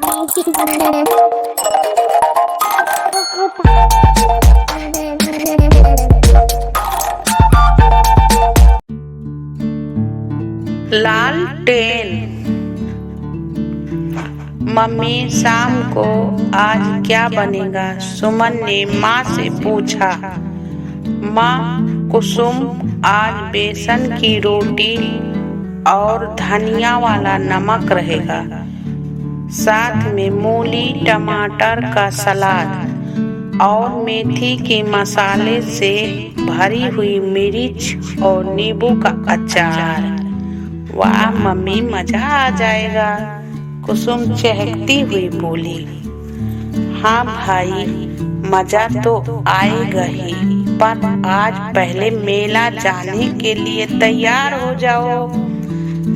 लालटेन। मम्मी शाम को आज क्या बनेगा? सुमन ने माँ से पूछा। माँ, कुसुम आज बेसन की रोटी और धनिया वाला नमक रहेगा, साथ में मूली टमाटर का सलाद और मेथी के मसाले से भरी हुई मिर्च और नींबू का अचार। वाह मम्मी, मजा आ जाएगा, कुसुम चहकती हुई बोली। हाँ भाई, मजा तो आएगा ही, पर आज पहले मेला जाने के लिए तैयार हो जाओ।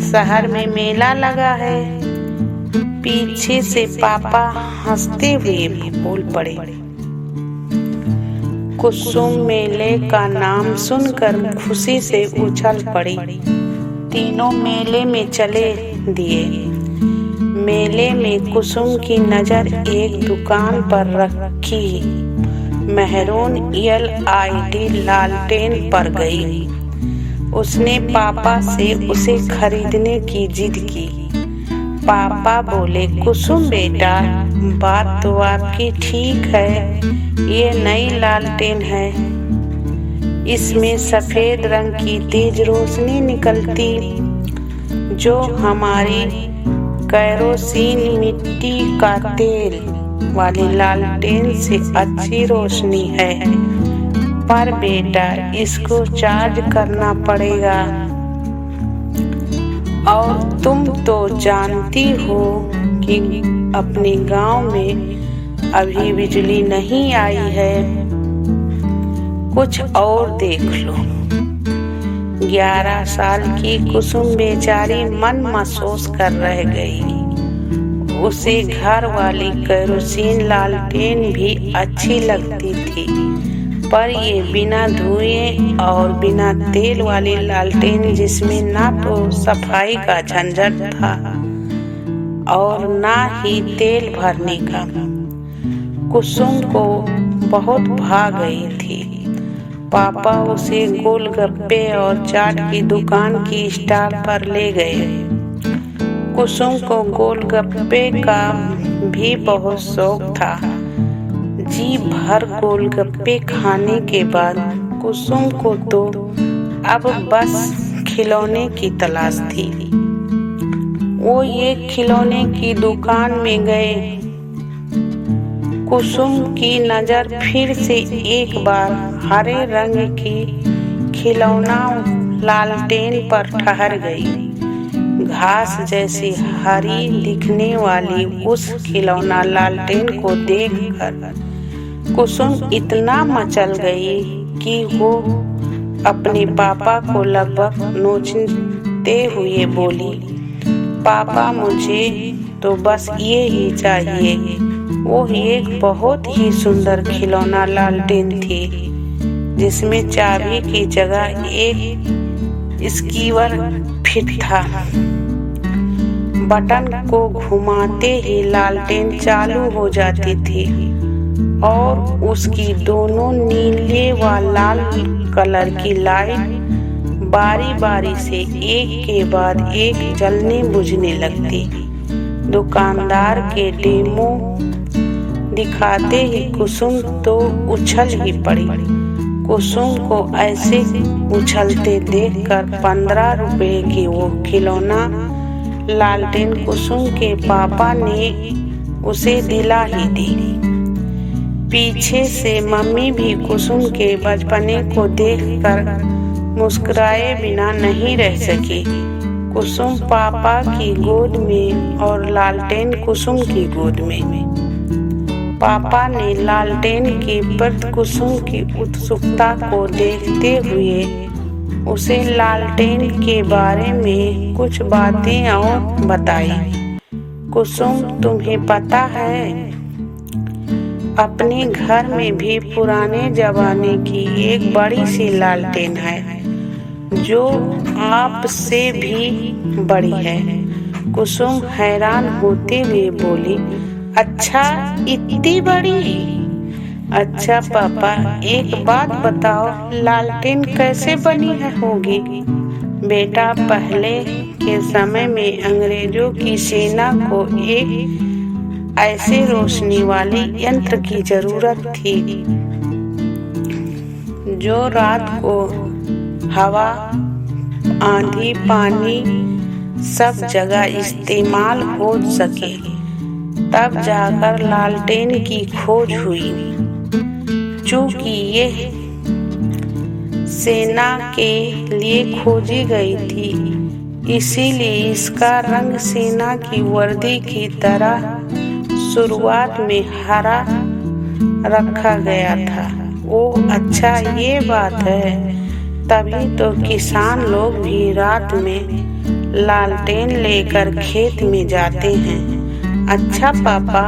शहर में मेला लगा है। पीछे से पापा हंसते हुए बोल पड़े। कुसुम मेले का नाम सुनकर खुशी से उछल पड़ी। तीनों मेले में चले दिए। मेले में कुसुम की नजर एक दुकान पर रखी मेहरून LED लालटेन पर गई। उसने पापा से उसे खरीदने की जिद की। पापा बोले, कुसुम बेटा, बात तो आपकी ठीक है, ये नई लालटेन है, इसमें सफेद रंग की तेज रोशनी निकलती, जो हमारी केरोसिन मिट्टी का तेल वाली लालटेन से अच्छी रोशनी है, पर बेटा इसको चार्ज करना पड़ेगा, और तुम तो जानती हो कि अपने गांव में अभी बिजली नहीं आई है, कुछ और देख लो। 11 साल की कुसुम बेचारी मन महसूस कर रह गई। उसे घर वाली केरोसिन लालटेन भी अच्छी लगती थी, पर ये बिना धुएं और बिना तेल वाली लालटेन, जिसमें ना तो सफाई का झंझट था और ना ही तेल भरने का, कुसुम को बहुत भा गई थी। पापा उसे गोलगप्पे और चाट की दुकान की स्टॉल पर ले गए। कुसुम को गोलगप्पे का भी बहुत शौक था। जी भर गोलगप्पे खाने के बाद कुसुम को तो अब बस खिलौने की तलाश थी। वो एक खिलौने की दुकान में गए। कुसुम की नजर फिर से एक बार हरे रंग की खिलौना लालटेन पर ठहर गई। घास जैसी हरी दिखने वाली उस खिलौना लालटेन को देखकर कुसुम इतना मचल गई कि वो अपने पापा को लगभग नोचते हुए बोली, पापा मुझे तो बस ये ही चाहिए। वो एक बहुत ही सुंदर खिलौना लालटेन थी, जिसमें चाबी की जगह एक स्कीवर फिट था। बटन को घुमाते ही लालटेन चालू हो जाती थी और उसकी दोनों नीले व लाल कलर की लाइट बारी बारी से एक के बाद एक जलने बुझने लगती। दुकानदार के डेमो दिखाते ही कुसुम तो उछल ही पड़ी। कुसुम को ऐसे उछलते देखकर 15 रुपए की वो खिलौना लालटेन कुसुम के पापा ने उसे दिला ही दी। पीछे से मम्मी भी कुसुम के बचपने को देखकर मुस्कुराए बिना नहीं रह सकी। कुसुम पापा की गोद में और लालटेन कुसुम की गोद में। पापा ने लालटेन के प्रति कुसुम की उत्सुकता को देखते हुए उसे लालटेन के बारे में कुछ बातें और बताई। कुसुम, तुम्हें पता है, अपने घर में भी पुराने जमाने की एक बड़ी सी लालटेन है, जो आपसे भी बड़ी है। कुसुम हैरान होते हुए बोली, अच्छा इतनी बड़ी? अच्छा पापा एक बात बताओ, लालटेन कैसे बनी होगी? बेटा पहले के समय में अंग्रेजों की सेना को एक ऐसे रोशनी वाले यंत्र की जरूरत थी जो रात को हवा, आंधी, पानी सब जगह इस्तेमाल हो सके। तब जाकर लालटेन की खोज हुई। चूंकि ये सेना के लिए खोजी गई थी, इसीलिए इसका रंग सेना की वर्दी की तरह शुरुआत में हरा रखा गया था। ओह अच्छा ये बात है, तभी तो किसान लोग भी रात में लालटेन लेकर खेत में जाते हैं। अच्छा पापा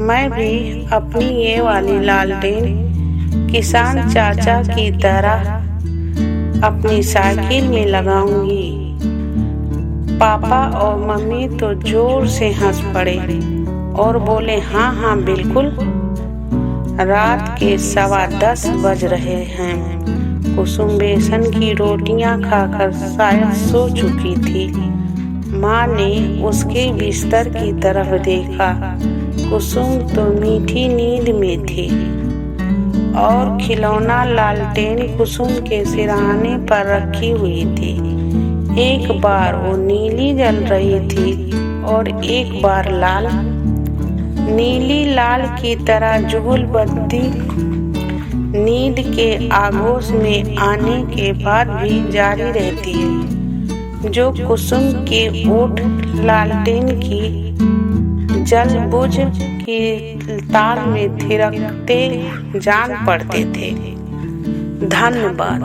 मैं भी अपनी ये वाली लालटेन किसान चाचा की तरह अपनी साइकिल में लगाऊंगी। पापा और मम्मी तो जोर से हंस पड़े और बोले, हाँ हाँ बिल्कुल। रात के 10:15 बज रहे हैं। कुसुम बेसन की रोटियां खाकर शायद सो चुकी थी। माँ ने उसके बिस्तर की तरफ देखा। कुसुम तो मीठी नींद में थी और खिलौना लालटेन कुसुम के सिरहाने पर रखी हुई थी। एक बार वो नीली जल रही थी और एक बार लाल। नीली लाल की तरह जुगुल बत्ती नींद के आगोश में आने के बाद भी जारी रहती है, जो कुसुम के ओठ लालटेन की जल बुझ की ताल में थिरकते जान पड़ते थे। धन्यवाद।